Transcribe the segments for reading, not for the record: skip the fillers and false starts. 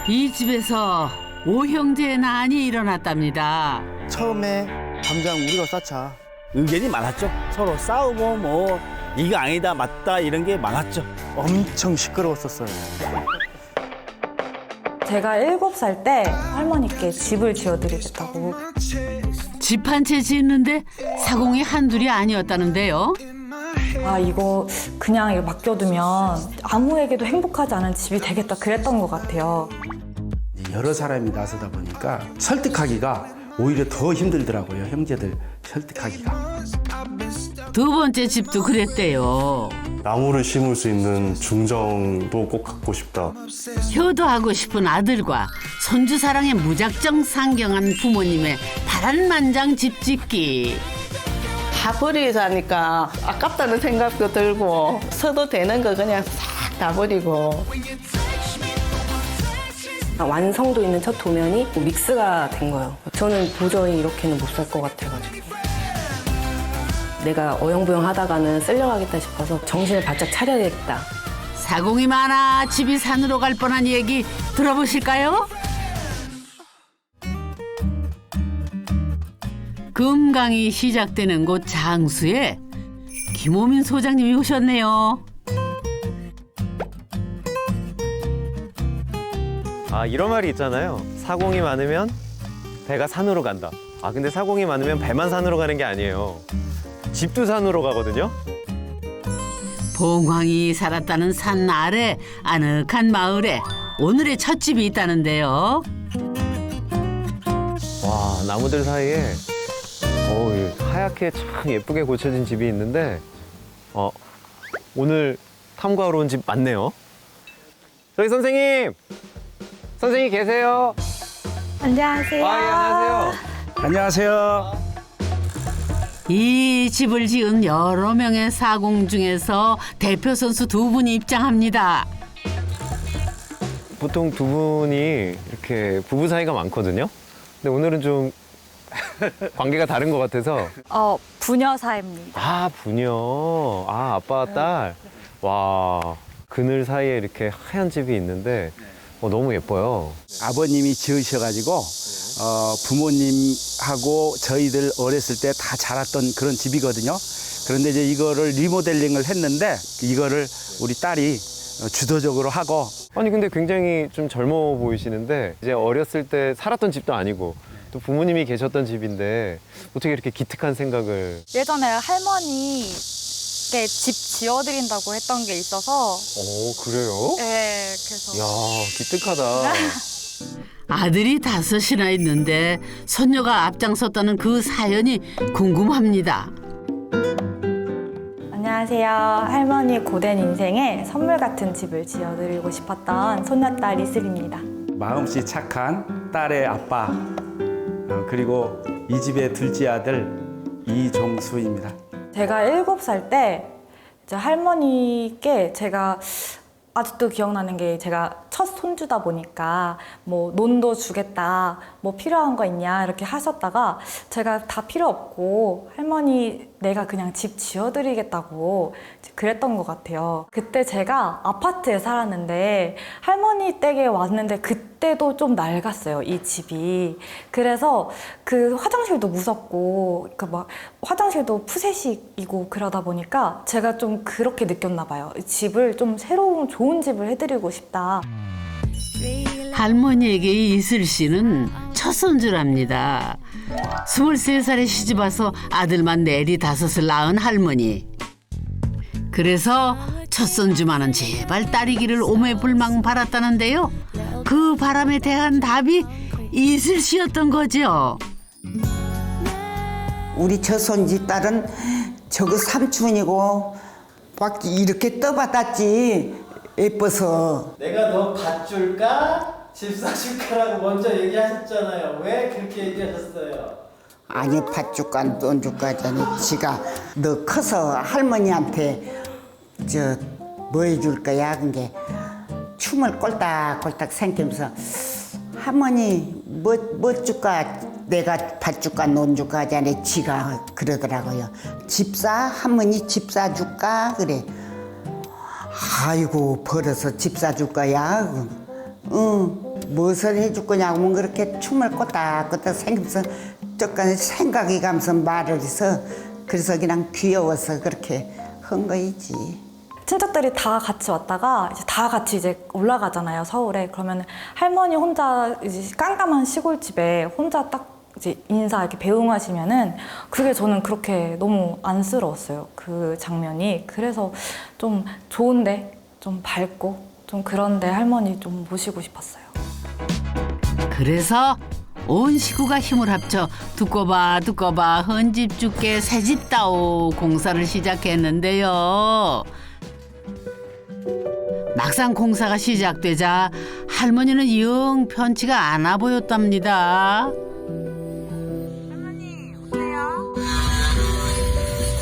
이 집에서 오형제의 난이 일어났답니다. 처음에 당장 우리가 쌓자. 의견이 많았죠. 서로 싸우고 뭐 이거 아니다 맞다 이런 게 많았죠. 엄청 시끄러웠었어요. 제가 7살 때 할머니께 집을 지어드리겠다고. 집 한 채 짓는데 사공이 한둘이 아니었다는데요. 아, 이거 그냥 이거 맡겨두면 아무에게도 행복하지 않은 집이 되겠다 그랬던 것 같아요. 여러 사람이 나서다 보니까 설득하기가 오히려 더 힘들더라고요. 형제들 설득하기가. 두 번째 집도 그랬대요. 나무를 심을 수 있는 중정도 꼭 갖고 싶다. 효도하고 싶은 아들과 손주 사랑에 무작정 상경한 부모님의 파란만장 집 짓기. 다 버리자니까 아깝다는 생각도 들고 써도 되는 거 그냥 싹 다 버리고. 완성도 있는 첫 도면이 믹스가 된 거예요. 저는 도저히 이렇게는 못 살 것 같아가지고 내가 어영부영 하다가는 쓸려가겠다 싶어서 정신을 바짝 차려야겠다. 사공이 많아 집이 산으로 갈 뻔한 얘기 들어보실까요? 금강이 시작되는 곳 장수에 김호민 소장님이 오셨네요. 아, 이런 말이 있잖아요. 사공이 많으면 배가 산으로 간다. 아, 근데 사공이 많으면 배만 산으로 가는 게 아니에요. 집도 산으로 가거든요. 봉황이 살았다는 산 아래 아늑한 마을에 오늘의 첫 집이 있다는데요. 와, 나무들 사이에 하얗게 참 예쁘게 고쳐진 집이 있는데 오늘 탐구하러 온 집 맞네요. 저기 선생님! 선생님 계세요? 안녕하세요. 아, 예, 안녕하세요. 안녕하세요. 이 집을 지은 여러 명의 사공 중에서 대표 선수 두 분이 입장합니다. 보통 두 분이 이렇게 부부 사이가 많거든요. 근데 오늘은 좀 관계가 다른 것 같아서. 부녀 사이입니다. 아, 부녀. 아, 아빠, 딸. 와, 그늘 사이에 이렇게 하얀 집이 있는데 너무 예뻐요. 아버님이 지으셔가지고 부모님하고 저희들 어렸을 때 다 자랐던 그런 집이거든요. 그런데 이제 이거를 리모델링을 했는데 이거를 우리 딸이 주도적으로 하고. 아니, 근데 굉장히 좀 젊어 보이시는데 이제 어렸을 때 살았던 집도 아니고 또 부모님이 계셨던 집인데 어떻게 이렇게 기특한 생각을. 예전에 할머니께 집 지어드린다고 했던 게 있어서. 그래요? 네, 그래서. 야, 기특하다. 아들이 5이나 있는데 손녀가 앞장섰다는 그 사연이 궁금합니다. 안녕하세요. 할머니 고된 인생에 선물 같은 집을 지어드리고 싶었던 손녀딸 이슬입니다. 마음씨 착한 딸의 아빠, 그리고 이 집의 둘째 아들 이종수입니다. 제가 7살 때 이제 할머니께 제가 아직도 기억나는 게 제가 첫 손주다 보니까 뭐 논도 주겠다, 뭐 필요한 거 있냐 이렇게 하셨다가 제가 다 필요 없고 할머니 내가 그냥 집 지어드리겠다고 그랬던 것 같아요. 그때 제가 아파트에 살았는데 할머니 댁에 왔는데 그때도 좀 낡았어요, 이 집이. 그래서 그 화장실도 무섭고 그 막 화장실도 푸세식이고 그러다 보니까 제가 좀 그렇게 느꼈나 봐요. 집을 좀 새로운 좋은 집을 해드리고 싶다. 할머니에게 이슬 씨는 첫 손주랍니다. 23살에 시집 와서 아들만 4, 5을 낳은 할머니. 그래서 첫 손주만은 제발 딸이기를 오매불망 바랐다는데요. 그 바람에 대한 답이 이슬 씨였던 거죠. 우리 저손지 딸은 저거 삼촌이고 막 이렇게 떠받았지. 예뻐서. 내가 너 밭줄까? 집 사줄까라고 먼저 얘기하셨잖아요. 왜 그렇게 얘기하셨어요? 아니 밭줄까 돈 줄까 하자니 지가 너 커서 할머니한테 뭐 해줄 거야. 그게 춤을 꼴딱꼴딱 생기면서 할머니 뭐 줄까 내가 밭줄까 논 줄까 하자니 지가 그러더라고요. 집사 할머니 집 사줄까 그래. 아이고 벌어서 집 사줄 거야. 응. 무엇을 해줄 거냐고 뭐 그렇게 춤을 꼬딱꼬딱 생기면서 조금 생각이 가면서 말을 해서 그래서 그냥 귀여워서 그렇게 한 거이지. 친척들이 다 같이 왔다가 이제 다 같이 이제 올라가잖아요, 서울에. 그러면 할머니 혼자 이제 깜깜한 시골집에 혼자 딱 이제 인사 이렇게 배웅하시면은 그게 저는 그렇게 너무 안쓰러웠어요, 그 장면이. 그래서 좀 좋은데 좀 밝고 좀 그런데 할머니 좀 모시고 싶었어요. 그래서 온 식구가 힘을 합쳐 두꺼봐 헌집 죽게 새집 따오 공사를 시작했는데요. 막상 공사가 시작되자 할머니는 영 편치가 않아 보였답니다.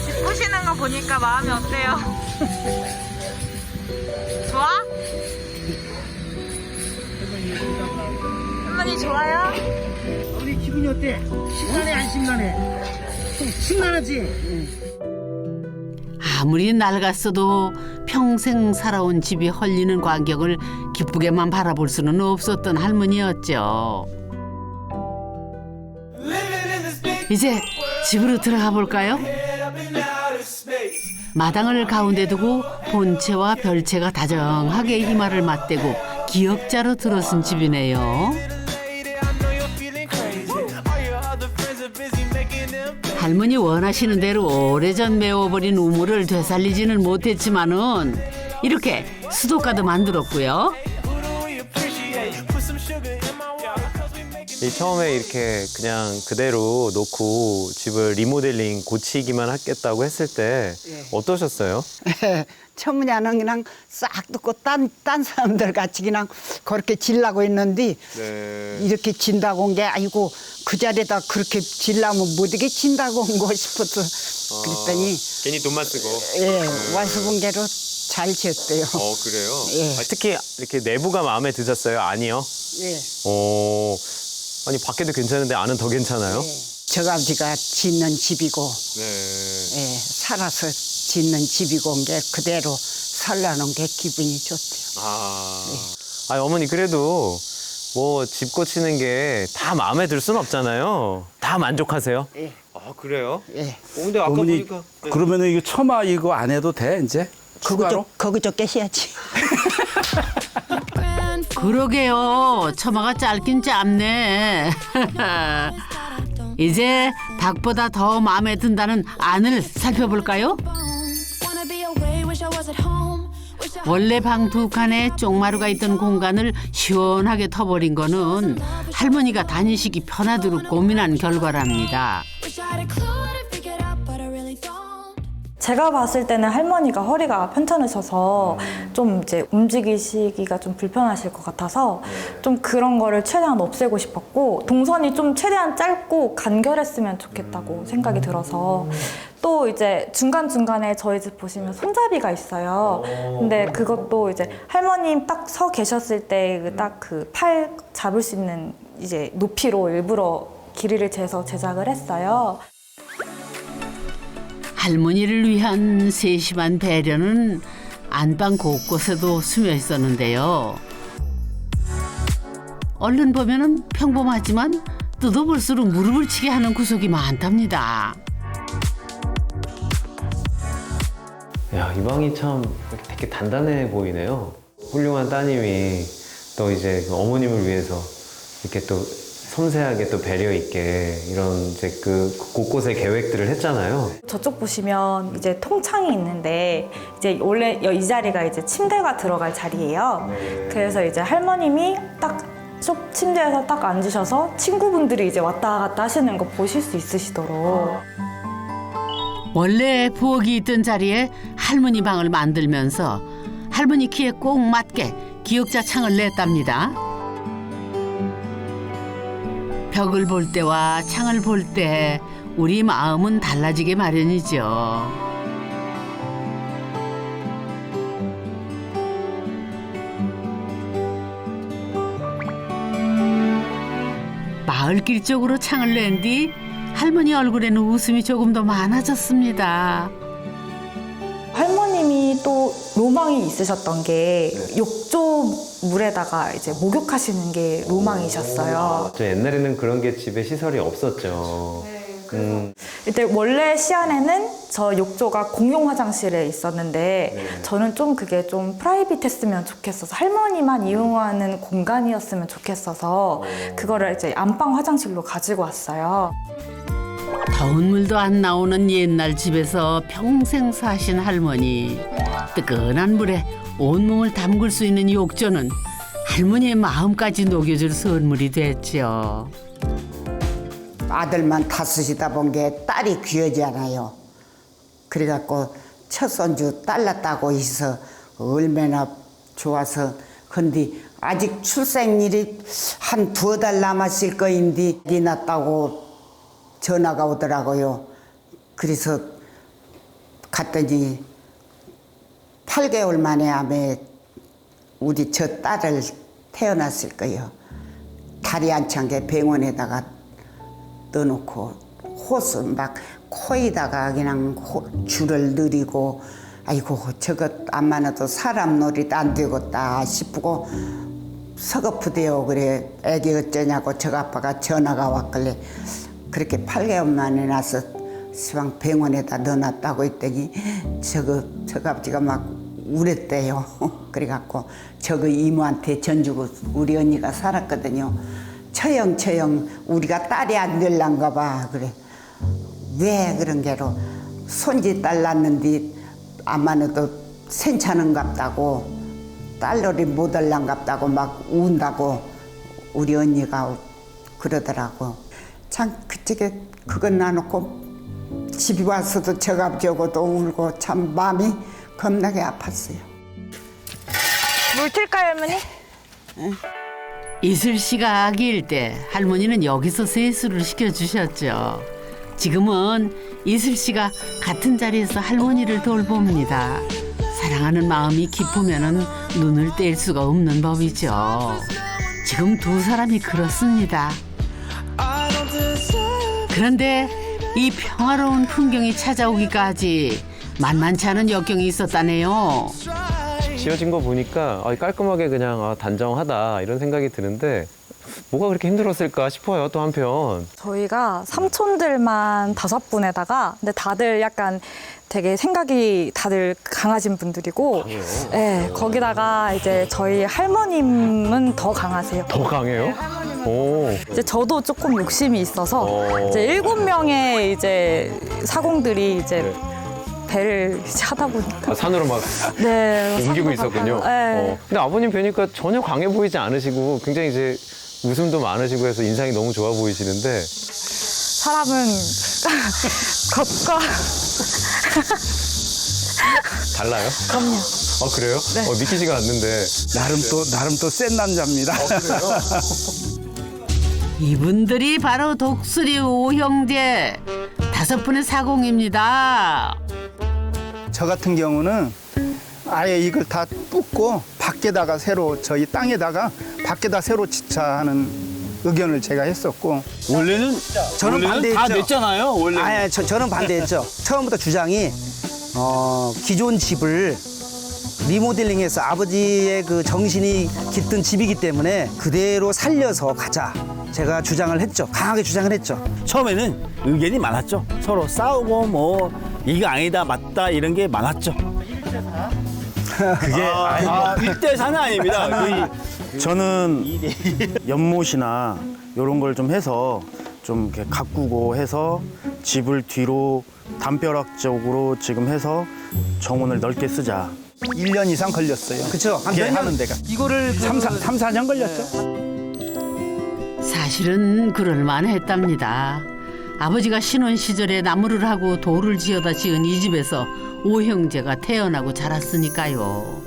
집 보시는 거 보니까 마음이 어때요? 좋아? 할머니 좋아요? 우리 기분이 어때? 신나네 안 신나네? 신나지? 아무리 낡았어도 평생 살아온 집이 헐리는 광경을 기쁘게만 바라볼 수는 없었던 할머니였죠. 이제 집으로 들어가 볼까요? 마당을 가운데 두고 본체와 별체가 다정하게 이마를 맞대고 기역자로 들어선 집이네요. 할머니 원하시는 대로 오래전 메워버린 우물을 되살리지는 못했지만은 이렇게 수도가도 만들었고요. 처음에 이렇게 그냥 그대로 놓고 집을 리모델링 고치기만 하겠다고 했을 때 어떠셨어요? 처음에는 그냥 싹 듣고 딴 사람들 같이 그냥 그렇게 질라고 했는데 이렇게 진다고 온 게 아니고 그 자리에다 그렇게 질라면 못하게 진다고 온 거 싶어서 그랬더니 괜히 돈만 쓰고. 와서 본 게로 잘 지었대요. 그래요? 특히 이렇게 내부가 마음에 드셨어요? 아니요? 아니 밖에도 괜찮은데 안은 더 괜찮아요? 저가지가 짓는 집이고 살아서 짓는 집이고 온 게 그대로 살라는 게 기분이 좋대요. 아니 어머니 그래도 뭐 집 고치는 게 다 마음에 들 순 없잖아요. 다 만족하세요? 아 그래요? 근데 아까 어머니 보니까 그러면은 이거 처마 이거 안 해도 돼 이제? 추가로? 거기 좀 깨셔야지. 그러게요. 처마가 짧긴 짧네. 이제 닭보다 더 마음에 든다는 안을 살펴볼까요? 원래 방 두 칸에 쪽마루가 있던 공간을 시원하게 터버린 거는 할머니가 다니시기 편하도록 고민한 결과랍니다. 제가 봤을 때는 할머니가 허리가 편찮으셔서 좀 이제 움직이시기가 좀 불편하실 것 같아서 좀 그런 거를 최대한 없애고 싶었고 동선이 좀 최대한 짧고 간결했으면 좋겠다고 생각이 들어서 또 이제 중간중간에 저희 집 보시면 손잡이가 있어요. 근데 그것도 이제 할머님 딱 서 계셨을 때 딱 그 팔 잡을 수 있는 이제 높이로 일부러 길이를 재서 제작을 했어요. 할머니를 위한 세심한 배려는 안방 곳곳에도 스며 있었는데요. 얼른 보면은 평범하지만 뜯어볼수록 무릎을 치게 하는 구석이 많답니다. 야, 이 방이 참 되게 단단해 보이네요. 훌륭한 따님이 또 이제 어머님을 위해서 이렇게 또 섬세하게 또 배려 있게 이런 이제 그 곳곳에 계획들을 했잖아요. 저쪽 보시면 이제 통창이 있는데 이제 원래 이 자리가 이제 침대가 들어갈 자리예요. 그래서 이제 할머님이 딱 침대에서 딱 앉으셔서 친구분들이 이제 왔다 갔다 하시는 거 보실 수 있으시도록. 원래 부엌이 있던 자리에 할머니 방을 만들면서 할머니 키에 꼭 맞게 기역자 창을 냈답니다. 벽을 볼 때와 창을 볼 때 우리 마음은 달라지게 마련이죠. 마을길 쪽으로 창을 낸 뒤 할머니 얼굴에는 웃음이 조금 더 많아졌습니다. 할머님이 또 로망이 있으셨던 게 욕조 물에다가 이제 목욕하시는 게 로망이셨어요. 저 옛날에는 그런 게 집에 시설이 없었죠. 이때 원래 시안에는 저 욕조가 공용 화장실에 있었는데 저는 좀 그게 좀 프라이빗했으면 좋겠어서 할머니만 이용하는 공간이었으면 좋겠어서 그거를 이제 안방 화장실로 가지고 왔어요. 더운 물도 안 나오는 옛날 집에서 평생 사신 할머니. 뜨끈한 물에 온몸을 담글 수 있는 욕조는 할머니의 마음까지 녹여줄 선물이 됐죠. 아들만 다섯이다 본 게 딸이 귀하잖아요. 그래갖고 첫 손주 딸 낳았다고 해서 얼마나 좋아서. 근데 아직 출생일이 한 2달 남았을 거인데 니 낳았다고 전화가 오더라고요. 그래서 갔더니 8개월 만에 아마 우리 저 딸을 태어났을 거예요. 다리 안 찬 게 병원에다가 넣어놓고 호수 막 코에다가 그냥 줄을 늘이고 아이고 저것 안 많아도 사람 놀이도 안 되겠다 싶고 서글프대요. 그래 애기 어쩌냐고 저 아빠가 전화가 왔길래 그렇게 8개월 만에 나서 시방 병원에다 넣어놨다고 했더니 저거 아버지가 막 울었대요. 그래갖고 저거 이모한테 전주고 우리 언니가 살았거든요. 처형 우리가 딸이 안 될란가 봐. 그래 왜 그런 게로 손지 딸 낳는데 아마도 괜찮은갑다고 딸놀이 못 할란갑다고 막 운다고 우리 언니가 그러더라고. 참 그쪽에 그거 나놓고 집에 와서도 저갑저고도 울고 참 마음이 겁나게 아팠어요. 물 틀까요, 할머니? 이슬 씨가 아기일 때 할머니는 여기서 세수를 시켜주셨죠. 지금은 이슬 씨가 같은 자리에서 할머니를 돌봅니다. 사랑하는 마음이 깊으면은 눈을 뗄 수가 없는 법이죠. 지금 두 사람이 그렇습니다. 그런데 이 평화로운 풍경이 찾아오기까지 만만치 않은 역경이 있었다네요. 지어진 거 보니까 깔끔하게 그냥 단정하다 이런 생각이 드는데 뭐가 그렇게 힘들었을까 싶어요. 또 한편 저희가 삼촌들만 5분에다가 근데 다들 약간 되게 생각이 다들 강하신 분들이고 네, 거기다가 이제 저희 할머님은 더 강하세요. 더 강해요? 오. 이제 저도 조금 욕심이 있어서 이제 7명의 이제 사공들이 이제 배를 하다 보니까 산으로 막 네, 옮기고 있었군요. 네. 근데 아버님 뵈니까 전혀 강해 보이지 않으시고 굉장히 이제 웃음도 많으시고 해서 인상이 너무 좋아 보이시는데 사람은 겉과 달라요? 그럼요. 그래요? 네. 믿기지가 않는데 나름 또 센 남자입니다. 이분들이 바로 독수리 오형제 5분의 사공입니다. 저 같은 경우는 아예 이걸 다 뜯고 밖에다가 새로 저희 땅에다가 밖에다 새로 지차하는 의견을 제가 했었고 원래는 저는 반대했죠. 다 냈잖아요. 원래. 아니 저는 반대했죠. 처음부터 주장이 기존 집을 리모델링해서 아버지의 그 정신이 깃든 집이기 때문에 그대로 살려서 가자. 제가 주장을 했죠. 강하게 주장을 했죠. 처음에는 의견이 많았죠. 서로 싸우고 뭐 이거 아니다 맞다 이런 게 많았죠. 1대4? 그게 1대4는 아닙니다. 저는 연못이나 이런 걸 좀 해서 좀 이렇게 가꾸고 해서 집을 뒤로 담벼락 쪽으로 지금 해서 정원을 넓게 쓰자. 1년 이상 걸렸어요. 그렇죠. 이게 하는 데가. 이거를 3, 4년 걸렸죠. 사실은 그럴만했답니다. 아버지가 신혼 시절에 나무를 하고 돌을 지어다 지은 이 집에서 오형제가 태어나고 자랐으니까요.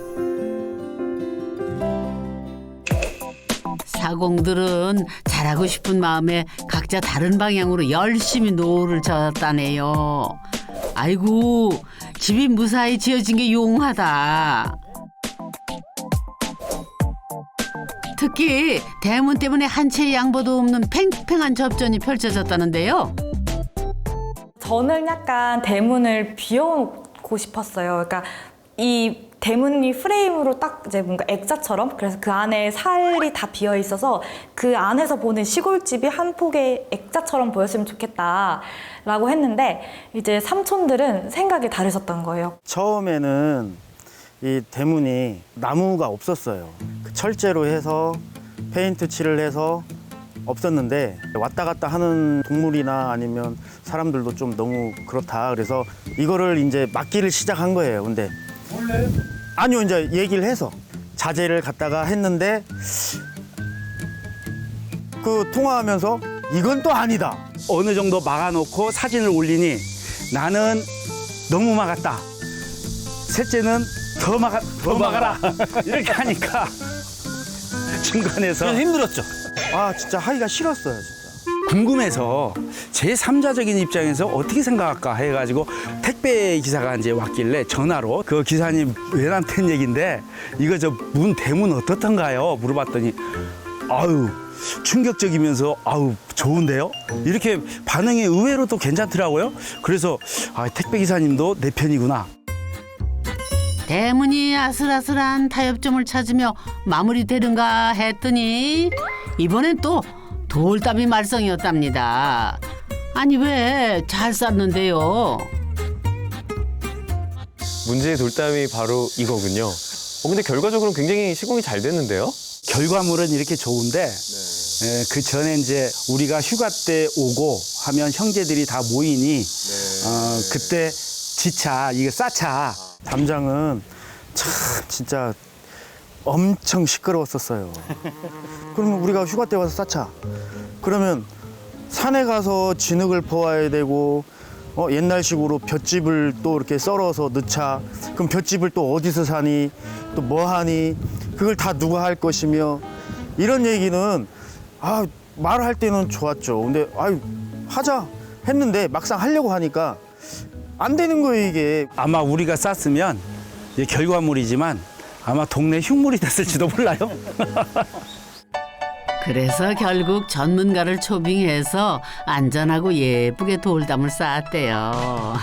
사공들은 잘하고 싶은 마음에 각자 다른 방향으로 열심히 노를 젓었다네요. 아이고, 집이 무사히 지어진 게 용하다. 특히 대문 때문에 한 채의 양보도 없는 팽팽한 접전이 펼쳐졌다는데요. 저는 약간 대문을 비워놓고 싶었어요. 그러니까 이 대문이 프레임으로 딱 이제 뭔가 액자처럼, 그래서 그 안에 살이 다 비어 있어서 그 안에서 보는 시골집이 한 폭의 액자처럼 보였으면 좋겠다라고 했는데 이제 삼촌들은 생각이 다르셨던 거예요. 처음에는 이 대문이 나무가 없었어요. 그 철제로 해서 페인트 칠을 해서 없었는데 왔다 갔다 하는 동물이나 아니면 사람들도 좀 너무 그렇다. 그래서 이거를 이제 막기를 시작한 거예요. 근데 아니요, 이제 얘기를 해서 자재를 갖다가 했는데 그 통화하면서 이건 또 아니다. 어느 정도 막아놓고 사진을 올리니 나는 너무 막았다. 셋째는 더 막아라. 이렇게 하니까 중간에서 힘들었죠. 아, 진짜 하기가 싫었어요, 진짜. 궁금해서 제3자적인 입장에서 어떻게 생각할까 해가지고 택배 기사가 이제 왔길래 전화로 그 기사님 외람된 얘기인데 이거 저 문 대문 어떻던가요? 물어봤더니 아유 충격적이면서 아유 좋은데요? 이렇게 반응이 의외로 또 괜찮더라고요. 그래서 아, 택배 기사님도 내 편이구나. 대문이 아슬아슬한 타협점을 찾으며 마무리되는가 했더니 이번엔 또 돌담이 말썽이었답니다. 아니 왜 잘 쌌는데요? 문제의 돌담이 바로 이거군요. 근데 결과적으로는 굉장히 시공이 잘 됐는데요? 결과물은 이렇게 좋은데 그 전에 이제 우리가 휴가 때 오고 하면 형제들이 다 모이니 그때 지차, 이게 싸차. 담장은 참 진짜 엄청 시끄러웠었어요. 그러면 우리가 휴가 때 와서 쌓자. 그러면 산에 가서 진흙을 퍼와야 되고 옛날식으로 볏짚을 또 이렇게 썰어서 넣자. 그럼 볏짚을 또 어디서 사니? 또 뭐 하니? 그걸 다 누가 할 것이며 이런 얘기는 말할 때는 좋았죠. 근데 하자 했는데 막상 하려고 하니까 안 되는 거예요, 이게. 아마 우리가 쌌으면 이게 결과물이지만 아마 동네 흉물이 됐을지도 몰라요. 그래서 결국 전문가를 초빙해서 안전하고 예쁘게 돌담을 쌓았대요.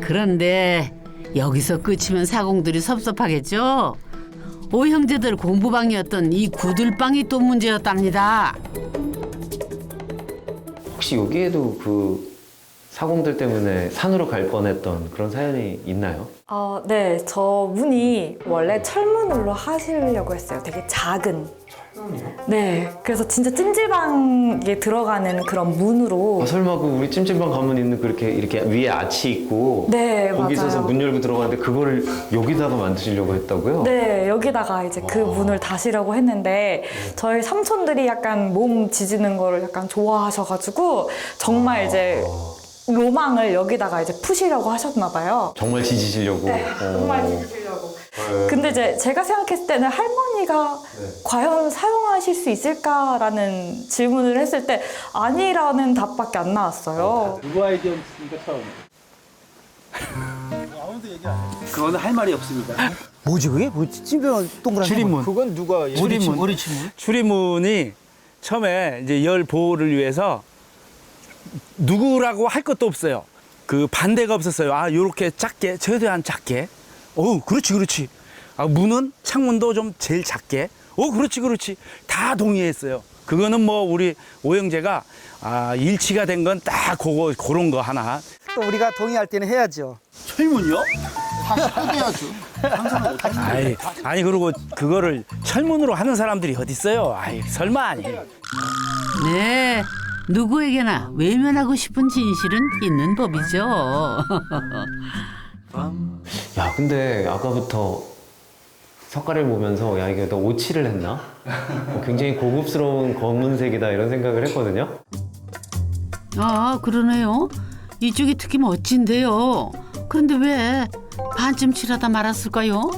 그런데 여기서 끝이면 사공들이 섭섭하겠죠? 오 형제들 공부방이었던 이 구들방이 또 문제였답니다. 혹시 여기에도 그 사공들 때문에 산으로 갈 뻔했던 그런 사연이 있나요? 네, 저 문이 원래 철문으로 하시려고 했어요. 되게 작은. 철문이요? 네, 그래서 진짜 찜질방에 들어가는 그런 문으로. 설마 그 우리 찜질방 가면 있는 그렇게 이렇게 위에 아치 있고 네, 거기 있어서 맞아요. 문 열고 들어가는데 그거를 여기다가 만드시려고 했다고요? 네, 여기다가 이제 그 문을 다시려고 했는데 저희 삼촌들이 약간 몸 지지는 거를 약간 좋아하셔가지고 정말 이제 로망을 여기다가 이제 푸시려고 하셨나 봐요. 정말 지지시려고? 네, 정말 지지시려고. 근데 이제 제가 생각했을 때는 할머니가 과연 사용하실 수 있을까라는 질문을 했을 때 아니라는 답밖에 안 나왔어요. 누구 아이디어입니까, 처음? 아무도 얘기 안 해요. 그거는 할 말이 없습니다. 뭐지 그게? 뭐지? 찜병 동그란 출입문. 그건 누가 출입문이 처음에 이제 열 보호를 위해서 누구라고 할 것도 없어요. 그 반대가 없었어요. 요렇게 작게, 최대한 작게. 그렇지. 문은 창문도 좀 제일 작게. 그렇지. 다 동의했어요. 그거는 뭐 우리 오형제가 일치가 된 건 딱 그런 거 하나. 또 우리가 동의할 때는 해야죠. 철문이요? 아니 그리고 그거를 철문으로 하는 사람들이 어디 있어요? 설마 아니. 네, 누구에게나 외면하고 싶은 진실은 있는 법이죠. 야, 근데 아까부터 석가를 보면서 야, 이게 너 오칠을 했나? 굉장히 고급스러운 검은색이다 이런 생각을 했거든요. 그러네요. 이쪽이 특히 멋진데요. 그런데 왜 반쯤 칠하다 말았을까요?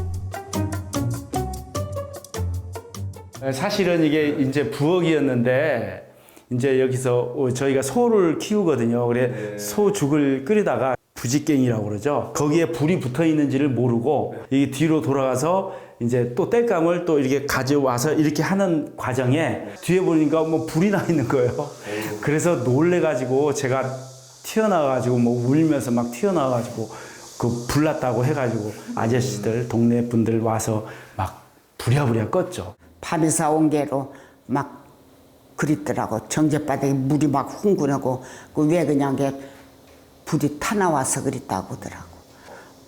사실은 이게 이제 부엌이었는데 이제 여기서 저희가 소를 키우거든요. 그래 소죽을 끓이다가 부직갱이라고 그러죠. 거기에 불이 붙어 있는지를 모르고 이게 뒤로 돌아가서 이제 또 땔감을 또 이렇게 가져와서 이렇게 하는 과정에 뒤에 보니까 뭐 불이 나 있는 거예요. 그래서 놀래가지고 제가 튀어나와가지고 뭐 울면서 막 튀어나와가지고 그 불났다고 해가지고 아저씨들 동네 분들 와서 막 부랴부랴 껐죠. 밤에서 온 게로 막 그랬더라고. 정제바닥에 물이 막 흥분하고 그 왜 그냥 게 불이 타나와서 그랬다고 하더라고.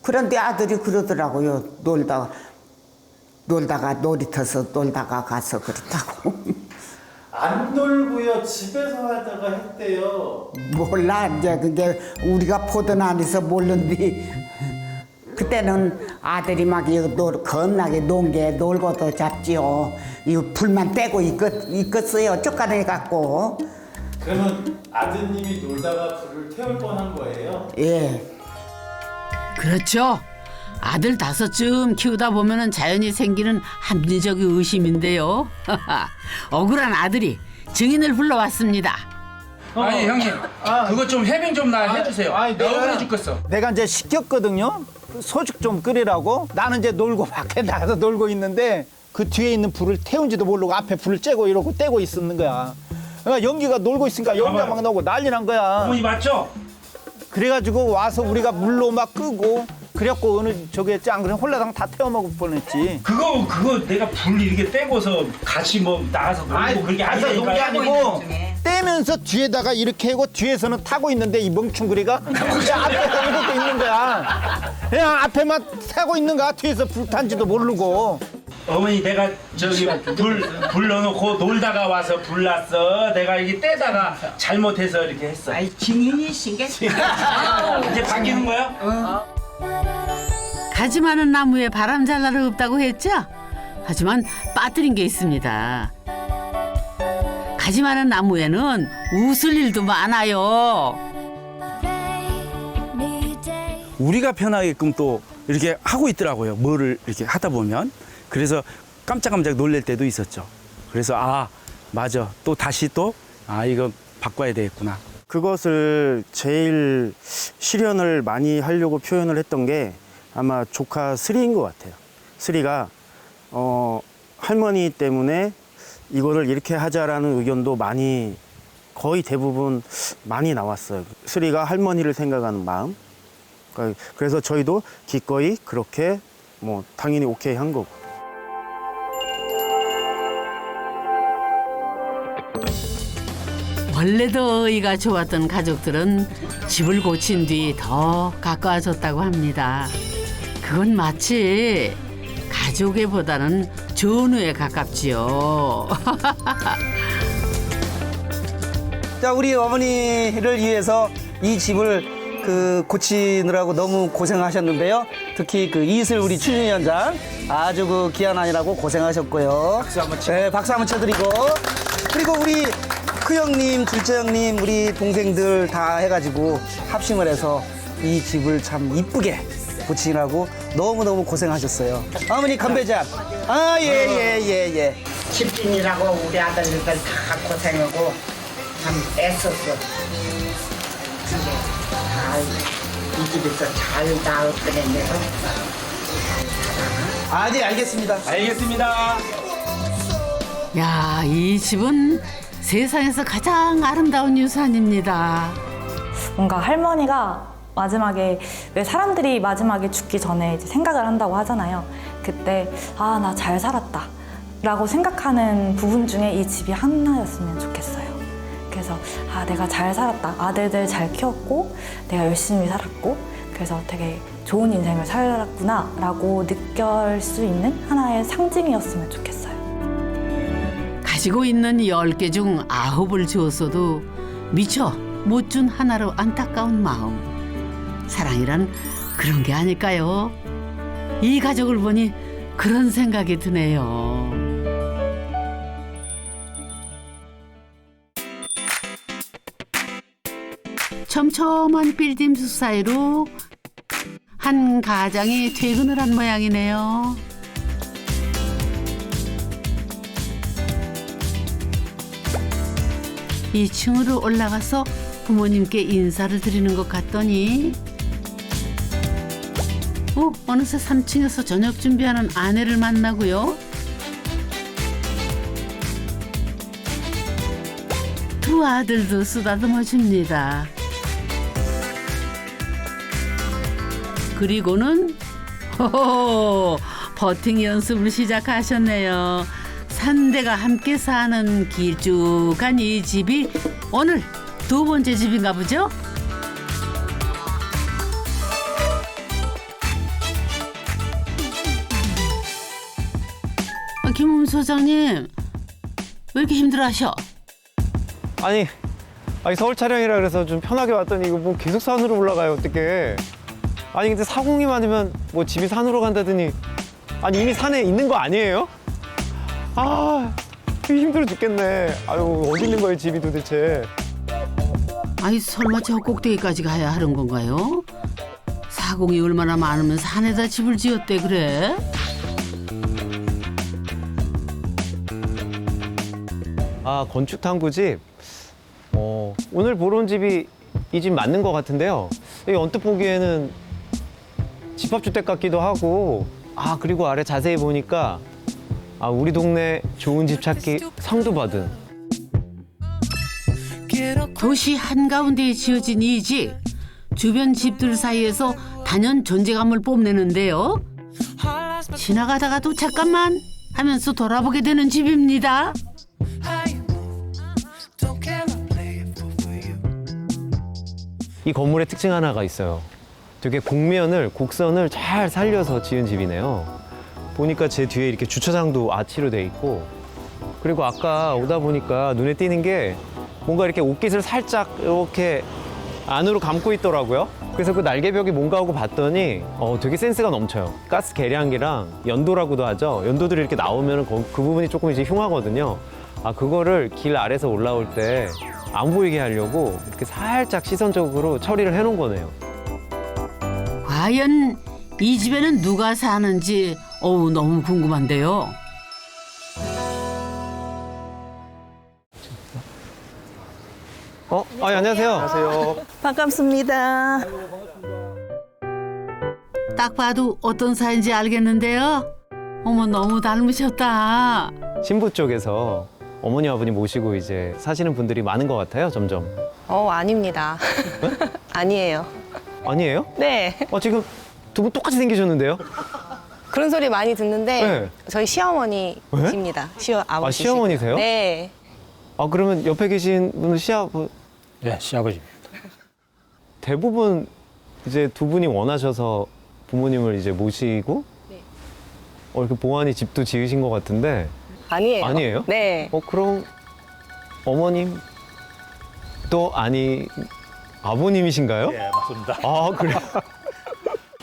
그런데 아들이 그러더라고요. 놀다가 놀이터서 놀다가 가서 그랬다고. 안 놀고요. 집에서 하다가 했대요. 몰라. 이제 그게 우리가 보던 안에서 몰랐는데 그때는 아들이 막 이거 겁나게 논 게 놀고도 잡지요. 이거 불만 떼고 있겠어요. 쫓아내 갖고. 그러면 아드님이 놀다가 불을 태울 뻔한 거예요? 예. 그렇죠. 아들 5쯤 키우다 보면은 자연히 생기는 합리적 의심인데요. 억울한 아들이 증인을 불러왔습니다. 아니 형님, 그거 좀 해명 좀 나 해주세요. 나 억울해 죽겠어. 내가 이제 시켰거든요. 소죽 좀 끓이라고. 나는 이제 놀고 밖에 나가서 놀고 있는데 그 뒤에 있는 불을 태운지도 모르고 앞에 불을 쬐고 이러고 떼고 있었는 거야. 그러니까 연기가 놀고 있으니까 연기가 막 나오고 난리 난 거야. 어머니 맞죠? 그래가지고 와서 우리가 물로 막 끄고 그래갖고 어느 저기 짱 그냥 홀라당 다 태워 먹을 뻔했지. 그거 내가 불 이렇게 떼고서 같이 뭐 나가서 놀고 그렇게 가서 논 게 아니니까. 아니고 떼면서 뒤에다가 이렇게 하고 뒤에서는 타고 있는데 이 멍충구리가 그냥 앞에서 이렇게 있는 거야. 그냥 앞에만 타고 있는 거야. 뒤에서 불 탄지도 모르고. 어머니 내가 저기 불 넣어놓고 놀다가 와서 불났어. 내가 이게 떼다가 잘못해서 이렇게 했어. 아이 증인이신 게. 이제 바뀌는 거야? 가지 많은 나무에 바람 잘 날아 없다고 했죠? 하지만 빠뜨린 게 있습니다. 가지 많은 나무에는 웃을 일도 많아요. 우리가 편하게끔 또 이렇게 하고 있더라고요. 뭐를 이렇게 하다 보면. 그래서 깜짝깜짝 놀랄 때도 있었죠. 그래서 맞아. 또 다시 이거 바꿔야 되겠구나. 그것을 제일 실현을 많이 하려고 표현을 했던 게 아마 조카 스리인 것 같아요. 스리가 할머니 때문에 이거를 이렇게 하자라는 의견도 거의 대부분 많이 나왔어요. 스리가 할머니를 생각하는 마음. 그래서 저희도 기꺼이 그렇게 당연히 오케이 한 거고. 원래도 의가 좋았던 가족들은 집을 고친 뒤 더 가까워졌다고 합니다. 그건 마치 가족애보다는 전우에 가깝지요. 자, 우리 어머니를 위해서 이 집을 고치느라고 너무 고생하셨는데요. 특히 이슬 우리 추진위원장 아주 귀한 아니라고 고생하셨고요. 박수 한번 쳐. 네, 박수 한번 쳐드리고. 그리고 우리 큰형님, 둘째형님, 우리 동생들 다 해가지고 합심을 해서 이 집을 참 이쁘게 고치느라고 너무너무 고생하셨어요. 어머니 건배잔. 예. 집주인이라고 우리 아들들 다 고생하고 참 애썼어. 이 집에서 잘 나올 거네. 네, 알겠습니다. 알겠습니다. 야, 이 집은 세상에서 가장 아름다운 유산입니다. 뭔가 할머니가 마지막에 왜 사람들이 마지막에 죽기 전에 이제 생각을 한다고 하잖아요. 그때 나 잘 살았다 라고 생각하는 부분 중에 이 집이 하나였으면 좋겠어요. 그래서 내가 잘 살았다. 아들들 잘 키웠고 내가 열심히 살았고 그래서 되게 좋은 인생을 살았구나 라고 느낄 수 있는 하나의 상징이었으면 좋겠어요. 가지고 있는 10개 중 9을 주었어도 미처 못 준 하나로 안타까운 마음. 사랑이란 그런 게 아닐까요? 이 가족을 보니 그런 생각이 드네요. 촘촘한 빌딩 사이로 한 가장이 퇴근을 한 모양이네요. 2층으로 올라가서 부모님께 인사를 드리는 것 같더니 어느새 3층에서 저녁 준비하는 아내를 만나고요. 두 아들도 쓰다듬어 줍니다. 그리고는 호호, 버팅 연습을 시작하셨네요. 3대가 함께 사는 길쭉한 이 집이 오늘 2번째 집인가 보죠? 김웅 소장님, 왜 이렇게 힘들어하셔? 아니 서울 촬영이라 그래서 좀 편하게 왔더니 이거 뭐 계속 산으로 올라가요. 어떡해. 아니 근데 사공이 많으면 뭐 집이 산으로 간다더니 아니 이미 산에 있는 거 아니에요? 아 힘들어 죽겠네. 아유 어디 있는 거예요 집이 도대체. 아니 설마 저 꼭대기까지 가야 하는 건가요? 사공이 얼마나 많으면 산에다 집을 지었대 그래? 아 건축 탐구집. 오늘 보러 온 집이 이 집 맞는 것 같은데요. 여기 언뜻 보기에는 집합주택 같기도 하고 그리고 아래 자세히 보니까 우리 동네 좋은 집 찾기 상도 받은. 도시 한가운데에 지어진 이 집. 주변 집들 사이에서 단연 존재감을 뽐내는데요. 지나가다가도 잠깐만 하면서 돌아보게 되는 집입니다. 이 건물의 특징 하나가 있어요. 되게 곡선을 잘 살려서 지은 집이네요. 보니까 제 뒤에 이렇게 주차장도 아치로 돼 있고, 그리고 아까 오다 보니까 눈에 띄는 게 뭔가 이렇게 옷깃을 살짝 이렇게 안으로 감고 있더라고요. 그래서 그 날개벽이 뭔가 하고 봤더니 되게 센스가 넘쳐요. 가스 계량기랑 연도라고도 하죠. 연도들이 이렇게 나오면 그 부분이 조금 이제 흉하거든요. 그거를 길 아래서 올라올 때 안 보이게 하려고 이렇게 살짝 시선적으로 처리를 해놓은 거네요. 과연 이 집에는 누가 사는지 너무 궁금한데요. 안녕하세요. 안녕하세요. 반갑습니다. 딱 봐도 어떤 사이인지 알겠는데요. 어머 너무 닮으셨다. 신부 쪽에서 어머니 아버님 모시고 이제 사시는 분들이 많은 것 같아요, 점점. 아닙니다. 아니에요. 아니에요? 네. 지금 두 분 똑같이 생기셨는데요? 그런 소리 많이 듣는데 네. 저희 시어머니십니다. 시어아버지. 시어머니세요? 네. 그러면 옆에 계신 분은 네, 시아버지입니다. 대부분 이제 두 분이 원하셔서 부모님을 이제 모시고 이렇게 보안이 집도 지으신 것 같은데. 아니에요. 아니에요? 네. 그럼 어머님 또 아버님이신가요? 네, 맞습니다. 그래요?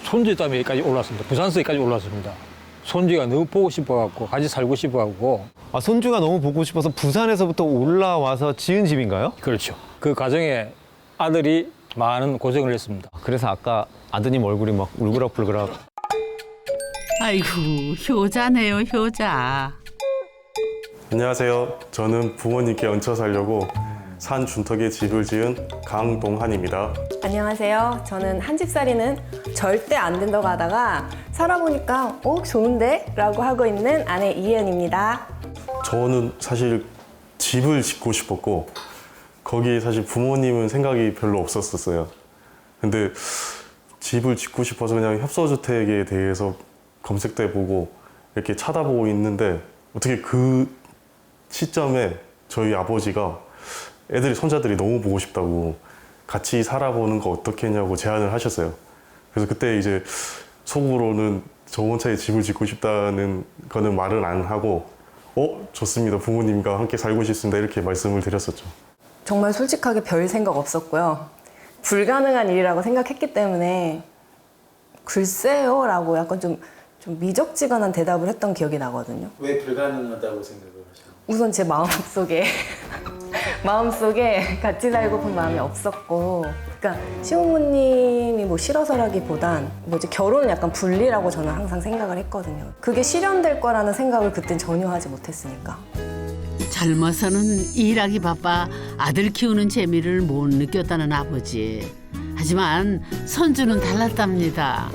손주 때문에 여기까지 올랐습니다. 부산서 여기까지 올랐습니다. 손주가 너무 보고 싶어갖고 같이 살고 싶어갖고. 손주가 너무 보고 싶어서 부산에서부터 올라와서 지은 집인가요? 그렇죠. 그 과정에 아들이 많은 고생을 했습니다. 그래서 아까 아드님 얼굴이 막 울그락불그락. 아이고 효자네요 효자. 안녕하세요. 저는 부모님께 얹혀 살려고 산 준턱에 집을 지은 강동한입니다. 안녕하세요. 저는 한 집살이는 절대 안 된다고 하다가 살아보니까 좋은데? 라고 하고 있는 아내 이혜연입니다. 저는 사실 집을 짓고 싶었고 거기에 사실 부모님은 생각이 별로 없었어요. 근데 집을 짓고 싶어서 그냥 협소주택에 대해서 검색도 해보고 이렇게 찾아보고 있는데 어떻게 그 시점에 저희 아버지가 손자들이 너무 보고 싶다고 같이 살아보는 거 어떻겠냐고 제안을 하셨어요. 그래서 그때 이제 속으로는 저 혼자의 집을 짓고 싶다는 거는 말은 안 하고 좋습니다. 부모님과 함께 살고 싶습니다. 이렇게 말씀을 드렸었죠. 정말 솔직하게 별 생각 없었고요. 불가능한 일이라고 생각했기 때문에 글쎄요 라고 약간 좀 미적지근한 대답을 했던 기억이 나거든요. 왜 불가능하다고 생각을 하셨나요? 우선 제 마음속에 같이 살고 본 마음이 없었고, 그러니까 시부모님이 싫어서라기보단 이제 결혼은 약간 분리라고 저는 항상 생각을 했거든요. 그게 실현될 거라는 생각을 그땐 전혀 하지 못했으니까. 젊어서는 일하기 바빠 아들 키우는 재미를 못 느꼈다는 아버지. 하지만 손주는 달랐답니다.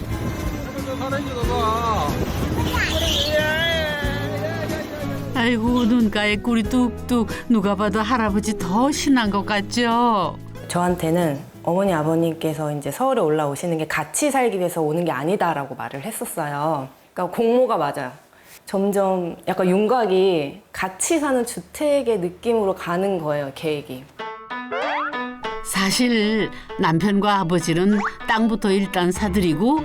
아이고 눈가에 꿀이 뚝뚝. 누가 봐도 할아버지 더 신난 것 같죠? 저한테는 어머니 아버님께서 이제 서울에 올라오시는 게 같이 살기 위해서 오는 게 아니다라고 말을 했었어요. 그러니까 공모가 맞아요. 점점 약간 윤곽이 같이 사는 주택의 느낌으로 가는 거예요, 계획이. 사실 남편과 아버지는 땅부터 일단 사들이고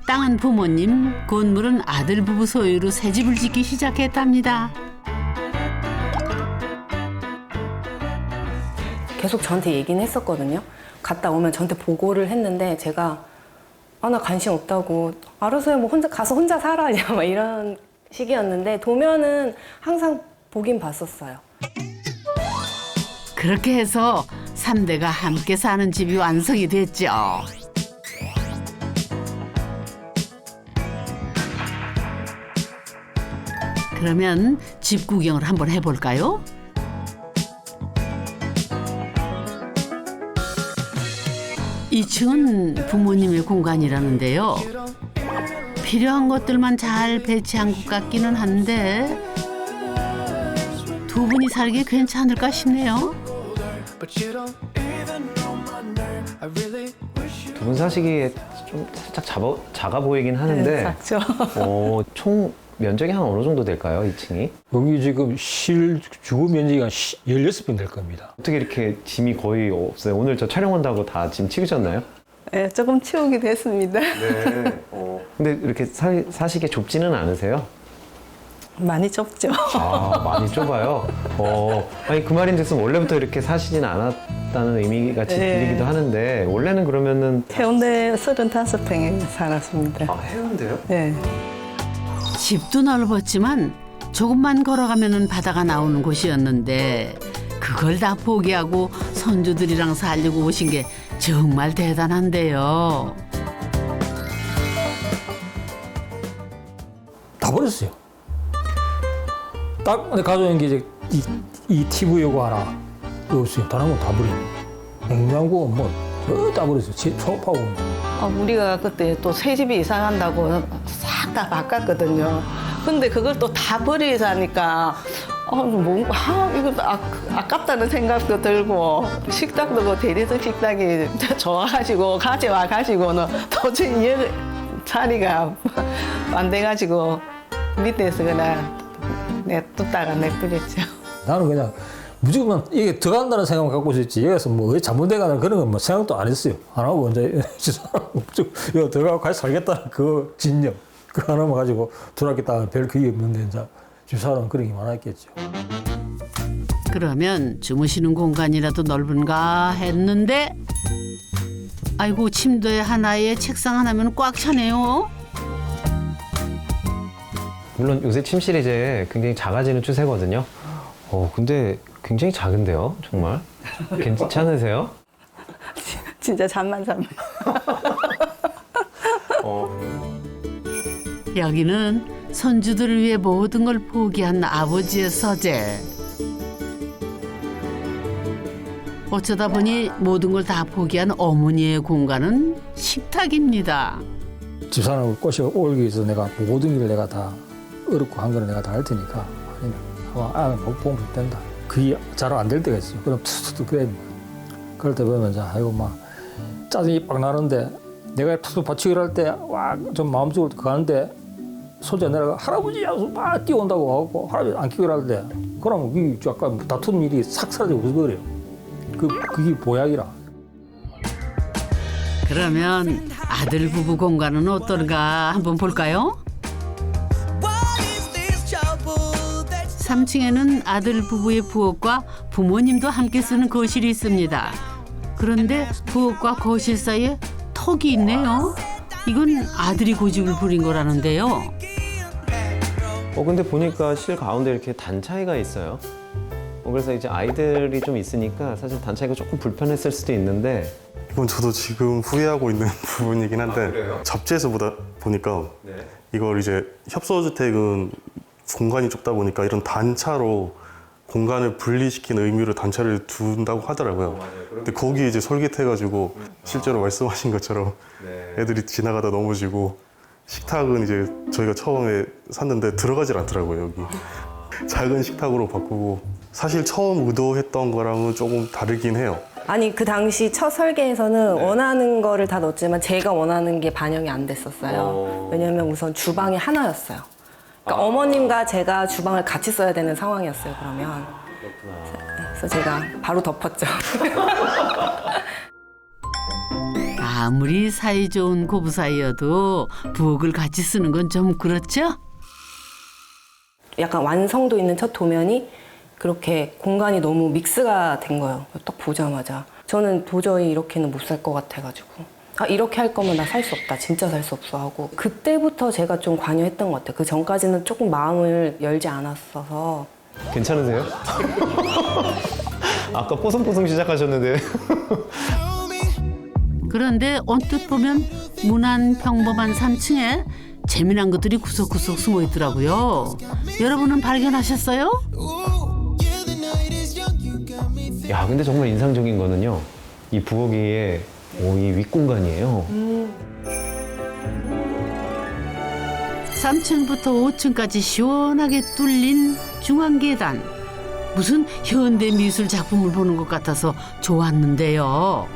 땅은 부모님, 건물은 아들 부부 소유로 새 집을 짓기 시작했답니다. 계속 저한테 얘기는 했었거든요. 갔다 오면 저한테 보고를 했는데 제가 나 관심 없다고 알아서 해, 뭐 혼자 살아 막 이런 식이었는데 도면은 항상 보긴 봤었어요. 그렇게 해서 3대가 함께 사는 집이 완성이 됐죠. 그러면 집 구경을 한번 해볼까요? 이 층은 부모님의 공간이라는데요. 필요한 것들만 잘 배치한 것 같기는 한데 두 분이 살기 괜찮을까 싶네요. 두 분 사시기에 좀 살짝 작아 보이긴 하는데 네, 작죠. 총 면적이 한 어느 정도 될까요, 2층이? 여기 지금 주거 면적이 한 16평 될 겁니다. 어떻게 이렇게 짐이 거의 없어요? 오늘 저 촬영 온다고 다 짐 치우셨나요? 네, 조금 치우기도 했습니다. 네. 근데 이렇게 사시기에 좁지는 않으세요? 많이 좁죠. 많이 좁아요. 아니 그 말인즉슨 원래부터 이렇게 사시진 않았다는 의미가 들리기도 하는데 원래는 그러면은 해운대 35평에 살았습니다. 해운대요? 네. 집도 넓었지만 조금만 걸어가면 바다가 나오는 곳이었는데 그걸 다 포기하고 손주들이랑 살려고 오신 게 정말 대단한데요. 다 버렸어요. 딱 가져온 게 이제 이 TV 요거 하나 없어요. 다른 건 다 버려요. 냉장고 다 버렸어요. 소파고. 우리가 그때 또 새 집이 이사 간다고 싹 다 바꿨거든요. 근데 그걸 또 다 버리자니까 이거 아깝다는 생각도 들고 식당도 그 대리석 식당이 좋아가지고 가져와가지고는 도저히 자리가 안 돼가지고 밑에서 그냥 냅뒀다가 내버렸죠. 나는 그냥 무조건 이게 들어간다는 생각만 갖고 있었지 여기서 뭐 잘못돼가는 그런 건 생각도 안 했어요. 안 하고 이제 여기 들어가고 같이 살겠다는 그 진념 그 하나만 가지고 들어왔겠다 별 그게 없는데 이제 집사람은 그런 게 많았겠죠. 그러면 주무시는 공간이라도 넓은가 했는데 아이고 침대 하나에 책상 하나면 꽉 차네요. 물론 요새 침실이 이제 굉장히 작아지는 추세거든요. 근데 굉장히 작은데요, 정말? 괜찮으세요? 진짜 잠만 자면. 여기는 손주들을 위해 모든 걸 포기한 아버지의 서재. 어쩌다 보니 모든 걸 다 포기한 어머니의 공간은 식탁입니다. 집사람을 꼬시고 위해서 내가 모든 걸 내가 다 어렵고 한 거는 내가 다 할 테니까 못 보면 된다. 그게 잘 안 될 때가 있어요. 그럼 툭툭 그래. 그럴 때 보면 아이고 막 짜증이 빡 나는데 내가 툭툭 받치기를 할 때 와 좀 마음속으로 가는데 소재 내가 할아버지 하면서 막 뛰어온다고 하고 할아버지 안 키우기를 할 때 그러면 그게 약간 다투는 일이 싹 사라지고 그래요. 그게 보약이라. 그러면 아들 부부 공간은 어떤가 한번 볼까요? 3층에는 아들 부부의 부엌과 부모님도 함께 쓰는 거실이 있습니다. 그런데 부엌과 거실 사이에 턱이 있네요. 이건 아들이 고집을 부린 거라는데요. 근데 보니까 실 가운데 이렇게 단 차이가 있어요. 그래서 이제 아이들이 좀 있으니까 사실 단 차이가 조금 불편했을 수도 있는데 이건 저도 지금 후회하고 있는 부분이긴 한데 잡지에서 보니까 이걸 이제 협소주택은 공간이 좁다 보니까 이런 단차로 공간을 분리시키는 의미로 단차를 둔다고 하더라고요. 근데 거기 이제 솔깃해가지고 실제로 말씀하신 것처럼 애들이 지나가다 넘어지고 식탁은 이제 저희가 처음에 샀는데 들어가질 않더라고요, 여기. 작은 식탁으로 바꾸고 사실 처음 의도했던 거랑은 조금 다르긴 해요. 아니 그 당시 첫 설계에서는 원하는 거를 다 넣었지만 제가 원하는 게 반영이 안 됐었어요. 왜냐면 우선 주방이 하나였어요. 그러니까 어머님과 제가 주방을 같이 써야 되는 상황이었어요. 그러면 그래서 제가 바로 덮었죠. 아무리 사이좋은 고부 사이여도 부엌을 같이 쓰는 건 좀 그렇죠? 약간 완성도 있는 첫 도면이 그렇게 공간이 너무 믹스가 된 거예요. 딱 보자마자 저는 도저히 이렇게는 못 살 것 같아가지고 아 이렇게 할 거면 나 살 수 없다. 진짜 살 수 없어 하고 그때부터 제가 좀 관여했던 것 같아요. 그 전까지는 조금 마음을 열지 않았어서. 괜찮으세요? 아까 뽀송뽀송 시작하셨는데. 그런데 언뜻 보면 무난 평범한 3층에 재미난 것들이 구석구석 숨어 있더라고요. 여러분은 발견하셨어요? 야, 근데 정말 인상적인 거는요. 이 부엌의 이 윗공간이에요. 3층부터 5층까지 시원하게 뚫린 중앙 계단. 무슨 현대 미술 작품을 보는 것 같아서 좋았는데요.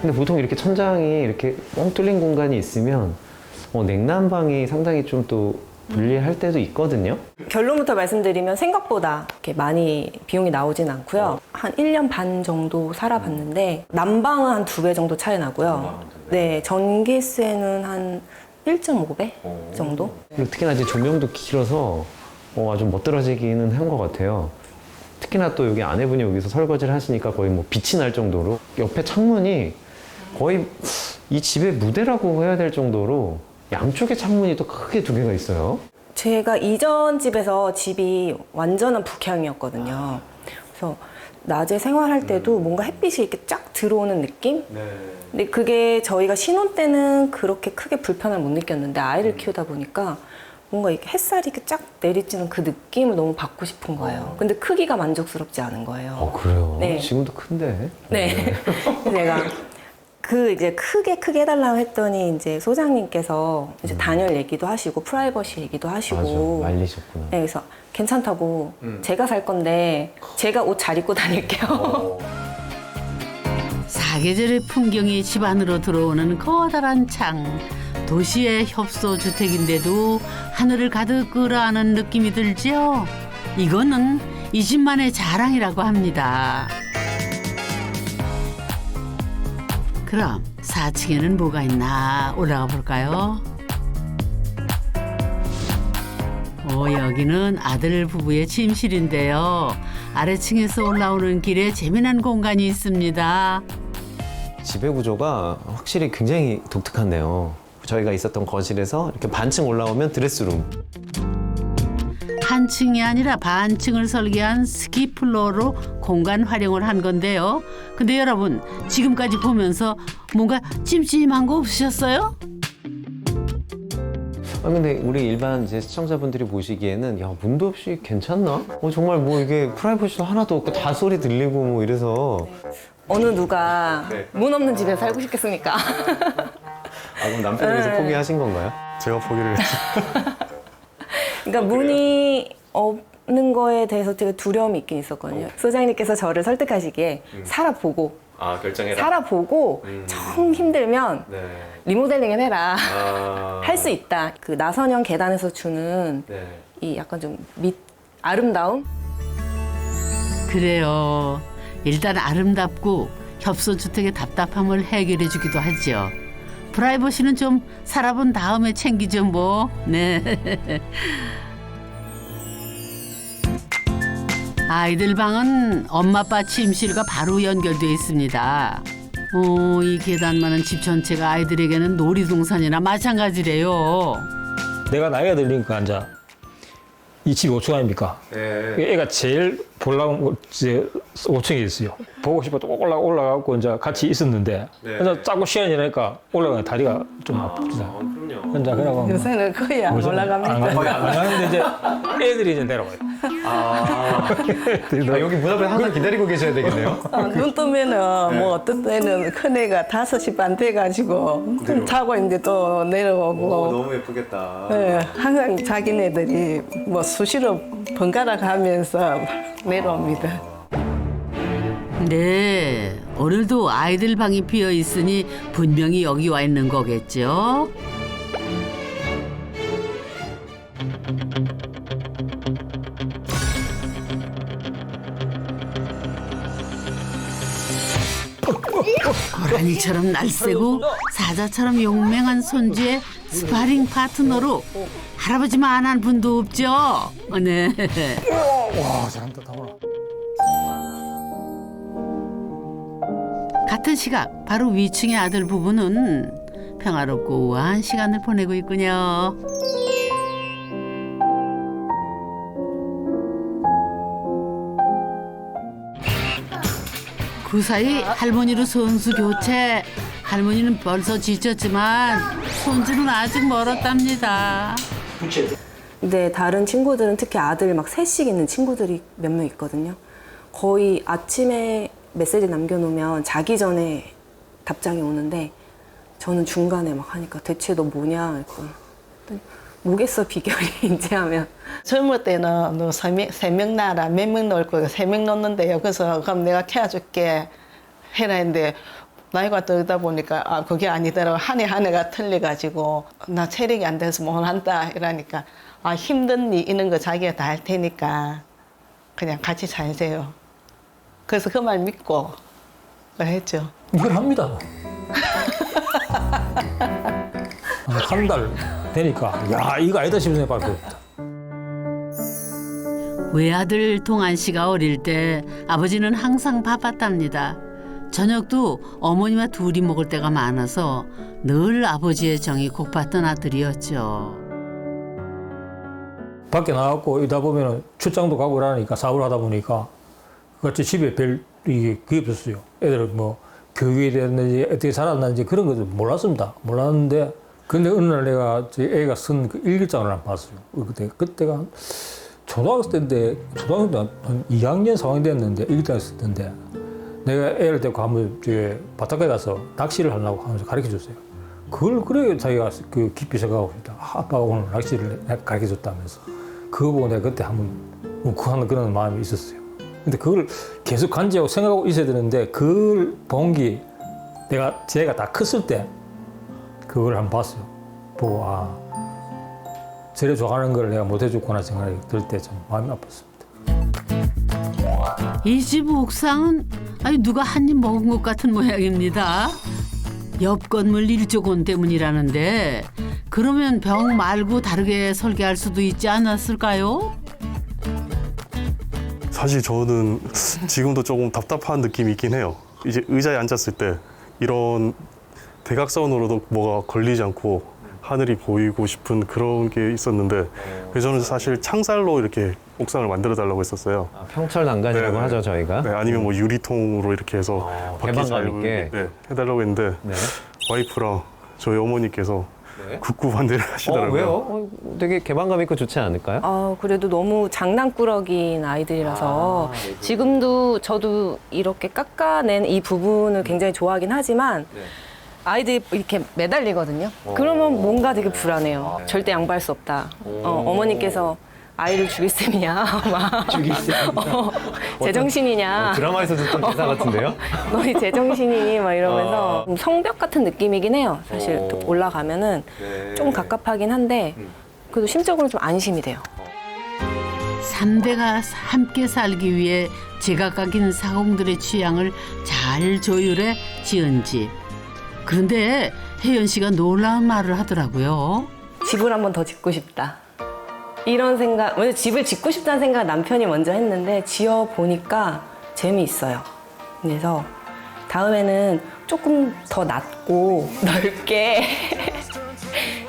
근데 보통 이렇게 천장이 이렇게 뻥 뚫린 공간이 있으면 냉난방이 상당히 좀 또 불리할 때도 있거든요. 결론부터 말씀드리면 생각보다 이렇게 많이 비용이 나오진 않고요. 한 1년 반 정도 살아봤는데 난방은 한 2배 정도 차이 나고요. 네, 전기세는 한 1.5배 정도? 그리고 특히나 이제 조명도 길어서 아주 멋들어지기는 한 것 같아요. 특히나 또 여기 아내분이 여기서 설거지를 하시니까 거의 뭐 빛이 날 정도로 옆에 창문이 거의 이 집의 무대라고 해야 될 정도로 양쪽에 창문이 또 크게 2개가 있어요. 제가 이전 집에서 집이 완전한 북향이었거든요. 그래서 낮에 생활할 때도 뭔가 햇빛이 이렇게 쫙 들어오는 느낌? 근데 그게 저희가 신혼 때는 그렇게 크게 불편함을 못 느꼈는데 아이를 키우다 보니까 뭔가 이렇게 햇살이 이렇게 쫙 내리쬐는 그 느낌을 너무 받고 싶은 거예요. 근데 크기가 만족스럽지 않은 거예요. 그래요? 네. 지금도 큰데. 네. 제가 이제 크게 해달라고 했더니 이제 소장님께서 이제 단열 얘기도 하시고 프라이버시 얘기도 하시고. 맞아, 말리셨구나. 네, 그래서 괜찮다고 제가 살 건데 제가 옷 잘 입고 다닐게요. 사계절의 풍경이 집 안으로 들어오는 커다란 창. 도시의 협소주택인데도 하늘을 가득 끌어안은 느낌이 들죠? 이거는 이 집만의 자랑이라고 합니다. 그럼 4층에는 뭐가 있나 올라가 볼까요? 여기는 아들 부부의 침실인데요. 아래층에서 올라오는 길에 재미난 공간이 있습니다. 집의 구조가 확실히 굉장히 독특한데요. 저희가 있었던 거실에서 이렇게 반층 올라오면 드레스룸. 한 층이 아니라 반층을 설계한 스키플로어로 공간 활용을 한 건데요. 근데 여러분 지금까지 보면서 뭔가 찜찜한 거 없으셨어요? 근데 우리 일반 이제 시청자분들이 보시기에는 야, 문도 없이 괜찮나? 정말 뭐 이게 프라이버시도 하나도 없고 다 소리 들리고 뭐 이래서. 어느 누가 문 없는 집에 살고 싶겠습니까? 그럼 남편께서 포기하신 건가요? 제가 포기를 했죠. 그러니까 문이 없는 거에 대해서 되게 두려움이 있긴 있었거든요. 소장님께서 저를 설득하시기에 살아보고 살아보고 정 힘들면 리모델링을 해라. 할 수 있다. 그 나선형 계단에서 주는 이 약간 좀 아름다움? 그래요. 일단 아름답고 협소주택의 답답함을 해결해 주기도 하죠. 프라이버시는 좀 살아본 다음에 챙기죠 뭐. 네. 아이들 방은 엄마 아빠 침실과 바로 연결되어 있습니다. 이 계단만한 집 전체가 아이들에게는 놀이동산이나 마찬가지래요. 내가 나이가 들으니까 이제 이 집이 5층 아닙니까? 애가 제일 보려고 이제 5층에 있어요. 보고 싶어도 올라가고 이제 같이 있었는데 이제 자꾸 시간이 지나니까 올라가는 다리가 좀 아프죠. 그럼요. 이제 그러고 요새는 거의 안 올라갑니다. 거의 안 가는데 이제 애들이 이제 내려와요. 여기 문 앞에 항상 기다리고 계셔야 되겠네요. 눈 뜨면은 뭐 어떤 때는 큰애가 5시 반 돼가지고 자고 있는데 또 내려오고. 너무 예쁘겠다. 네, 항상 자기네들이 뭐 수시로 번갈아 가면서 내려옵니다. 네, 오늘도 아이들 방이 비어 있으니 분명히 여기 와 있는 거겠죠. 고라니처럼 날쌔고 사자처럼 용맹한 손주의 스파링 파트너로 할아버지만한 분도 없죠. 네. 와, 잘한다, 다원아. 같은 시각 바로 위층의 아들 부부는 평화롭고 우아한 시간을 보내고 있군요. 그 사이 할머니로 손수 교체. 할머니는 벌써 지쳤지만 손주는 아직 멀었답니다. 근데 다른 친구들은 특히 아들 막 셋씩 있는 친구들이 몇 명 있거든요. 거의 아침에 메시지 남겨놓으면 자기 전에 답장이 오는데 저는 중간에 막 하니까 대체 너 뭐냐 그랬더니 뭐겠어 비결이 이제 하면 젊을 때는 너 3명 낳아라 몇 명 넣을 거야 3명 넣는데요. 그래서 그럼 내가 키워줄게 해라 했는데 나이가 들다 보니까 아 그게 아니더라고 한 해 한 해가 틀려가지고 나 체력이 안 돼서 못 한다 이러니까 아 힘든 일 있는 거 자기가 다 할 테니까 그냥 같이 살세요. 그래서 그 말 믿고 했죠. 이걸 합니다. 한 달 되니까 야 이거 아니다 싶은 생각 받았다. 외아들 동안 씨가 어릴 때 아버지는 항상 바빴답니다. 저녁도 어머니와 둘이 먹을 때가 많아서 늘 아버지의 정이 고팠던 아들이었죠. 밖에 나가고 이다 보면은 출장도 가고 그러니까 사업을 하다 보니까 같이 집에 별 이게 그게 없었어요. 애들은 뭐 교육에 대했는지 어떻게 자랐는지 그런 것도 몰랐습니다. 몰랐는데 근데 어느 날 내가 제 애가 쓴 그 일기장을 한번 봤어요. 그때가 초등학생 때인데 초등학교 한 2학년 3학년 됐는데 일기장을 썼는데 내가 애를 데리고 한번 바닷가에 가서 낚시를 하려고 하면서 가르쳐 줬어요. 그걸 그래 자기가 그 깊이 생각하고 있다. 아빠가 오늘 낚시를 가르쳐 줬다면서 그거 보고 내가 그때 한번 욱하는 그런 마음이 있었어요. 근데 그걸 계속 간직하고 생각하고 있어야 되는데 그걸 본 게 제가 다 컸을 때 그걸 한번 봤어요. 보고 저래 좋아하는 걸 내가 못 해줬구나 생각이 들 때 좀 마음이 아팠습니다. 이 집 옥상은 누가 한 입 먹은 것 같은 모양입니다. 옆 건물 일조건 때문이라는데 그러면 벽 말고 다르게 설계할 수도 있지 않았을까요? 사실 저는 지금도 조금 답답한 느낌이 있긴 해요. 이제 의자에 앉았을 때 이런 대각선으로도 뭐가 걸리지 않고 하늘이 보이고 싶은 그런 게 있었는데 그래서 저는 사실 창살로 이렇게 옥상을 만들어 달라고 했었어요. 평철 난간이라고 네, 하죠 저희가. 네, 아니면 뭐 유리통으로 이렇게 해서 개방감 있게 해달라고 했는데 와이프랑 저희 어머니께서 극구 반대를 하시더라고요. 왜요? 되게 개방감 있고 좋지 않을까요? 그래도 너무 장난꾸러기인 아이들이라서 지금도 저도 이렇게 깎아낸 이 부분을 굉장히 좋아하긴 하지만 아이들이 이렇게 매달리거든요. 그러면 뭔가 되게 불안해요. 절대 양보할 수 없다. 어머니께서 아이를 죽일 셈이냐, 죽일 셈. 제정신이냐. 드라마에서 듣던 기사 같은데요? 너희 제정신이니 막 이러면서 성벽 같은 느낌이긴 해요. 사실 올라가면은 좀 갑갑하긴 한데 그래도 심적으로 좀 안심이 돼요. 3대가 함께 살기 위해 제각각인 사공들의 취향을 잘 조율해 지은 집. 그런데 혜연 씨가 놀라운 말을 하더라고요. 집을 한 번 더 짓고 싶다. 이런 생각, 먼저 집을 짓고 싶다는 생각을 남편이 먼저 했는데 지어보니까 재미있어요. 그래서 다음에는 조금 더 낮고 넓게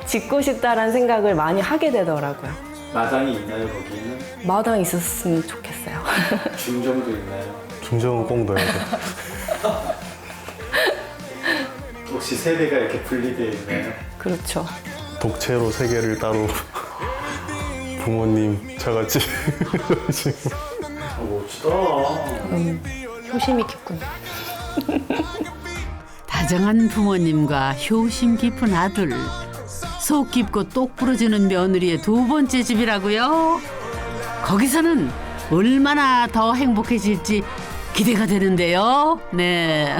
짓고 싶다라는 생각을 많이 하게 되더라고요. 마당이 있나요 거기는? 마당 있었으면 좋겠어요. 중정도 있나요? 중정은 꼭 넣어야 돼. 혹시 세대가 이렇게 분리되어 있나요? 그렇죠. 독채로 세 개를 따로 부모님 저같이 멋지다. 효심이 깊군. 다정한 부모님과 효심 깊은 아들. 속 깊고 똑 부러지는 며느리의 두 번째 집이라고요? 거기서는 얼마나 더 행복해질지 기대가 되는데요. 네.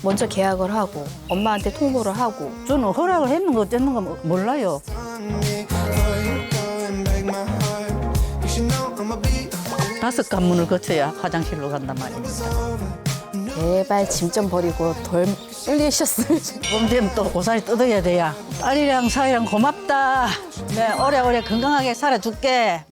먼저 계약을 하고 엄마한테 통보를 하고 저는 허락을 했는 거 어쨌는 거 몰라요. 다섯 관문을 거쳐야 화장실로 간단 말입니다. 제발 짐 좀 버리고 덜 끌리셨으면 봄 되면 또 고사리 뜯어야 돼야. 딸이랑 사이랑 고맙다. 네, 오래오래 건강하게 살아줄게.